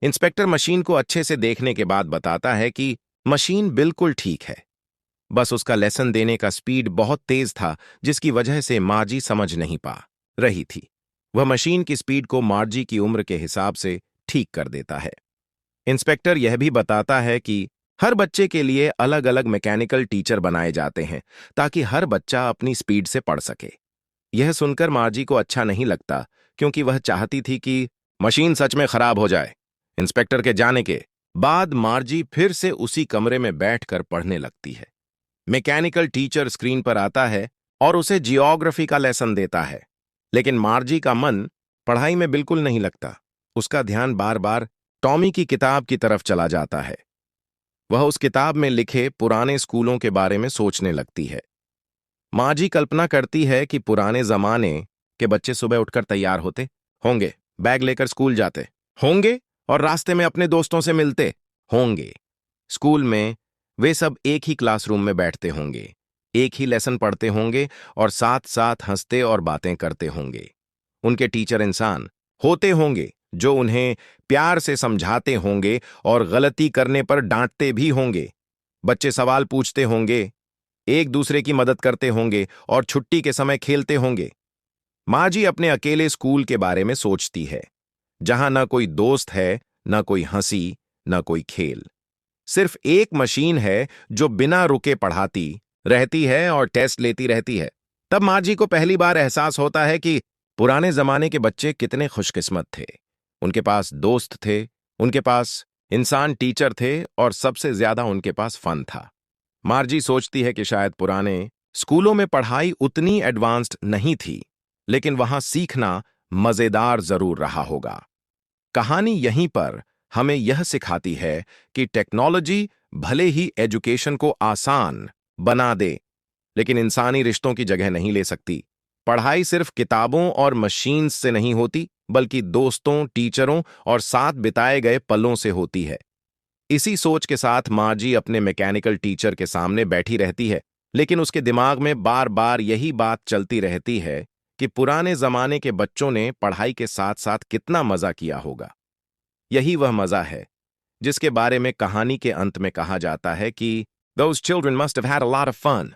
Inspector machine को अच्छे से देखने के बाद बताता है कि मशीन बिल्कुल ठीक है। बस उसका लेसन देने का स्पीड बहुत तेज था, जिसकी वजह से मार्जी समझ नहीं पा रही थी। वह मशीन की स्पीड को मार्जी की उम्र के हिसाब से ठीक कर देता है। इंस्पेक्टर यह भी बताता है कि हर बच्चे के लिए अलग अलग मैकेनिकल टीचर बनाए जाते हैं, ताकि हर बच्चा अपनी स्पीड से पढ़ सके। यह सुनकर मार्जी को अच्छा नहीं लगता, क्योंकि वह चाहती थी कि मशीन सच में खराब हो जाए। इंस्पेक्टर के जाने के बाद मार्जी फिर से उसी कमरे में बैठकर पढ़ने लगती है। मैकेनिकल टीचर स्क्रीन पर आता है और उसे जियोग्राफी का लेसन देता है, लेकिन मार्जी का मन पढ़ाई में बिल्कुल नहीं लगता। उसका ध्यान बार बार टॉमी की किताब की तरफ चला जाता है। वह उस किताब में लिखे पुराने स्कूलों के बारे में सोचने लगती है। मार्जी कल्पना करती है कि पुराने जमाने के बच्चे सुबह उठकर तैयार होते होंगे, बैग लेकर स्कूल जाते होंगे और रास्ते में अपने दोस्तों से मिलते होंगे। स्कूल में वे सब एक ही क्लासरूम में बैठते होंगे, एक ही लेसन पढ़ते होंगे और साथ साथ हंसते और बातें करते होंगे। उनके टीचर इंसान होते होंगे जो उन्हें प्यार से समझाते होंगे और गलती करने पर डांटते भी होंगे। बच्चे सवाल पूछते होंगे, एक दूसरे की मदद करते होंगे और छुट्टी के समय खेलते होंगे। माँ अपने अकेले स्कूल के बारे में सोचती है, जहां न कोई दोस्त है, न कोई हंसी, न कोई खेल। सिर्फ एक मशीन है जो बिना रुके पढ़ाती रहती है और टेस्ट लेती रहती है। तब मार्जी को पहली बार एहसास होता है कि पुराने जमाने के बच्चे कितने खुशकिस्मत थे। उनके पास दोस्त थे, उनके पास इंसान टीचर थे और सबसे ज्यादा उनके पास फन था। मार्जी सोचती है कि शायद पुराने स्कूलों में पढ़ाई उतनी एडवांस्ड नहीं थी, लेकिन वहां सीखना मजेदार जरूर रहा होगा। कहानी यहीं पर हमें यह सिखाती है कि टेक्नोलॉजी भले ही एजुकेशन को आसान बना दे, लेकिन इंसानी रिश्तों की जगह नहीं ले सकती। पढ़ाई सिर्फ किताबों और मशीन्स से नहीं होती, बल्कि दोस्तों, टीचरों और साथ बिताए गए पलों से होती है। इसी सोच के साथ मार्जी अपने मैकेनिकल टीचर के सामने बैठी रहती है, लेकिन उसके दिमाग में बार बार यही बात चलती रहती है कि पुराने जमाने के बच्चों ने पढ़ाई के साथ साथ कितना मजा किया होगा। यही वह मजा है जिसके बारे में कहानी के अंत में कहा जाता है कि Those children must have had a lot of fun.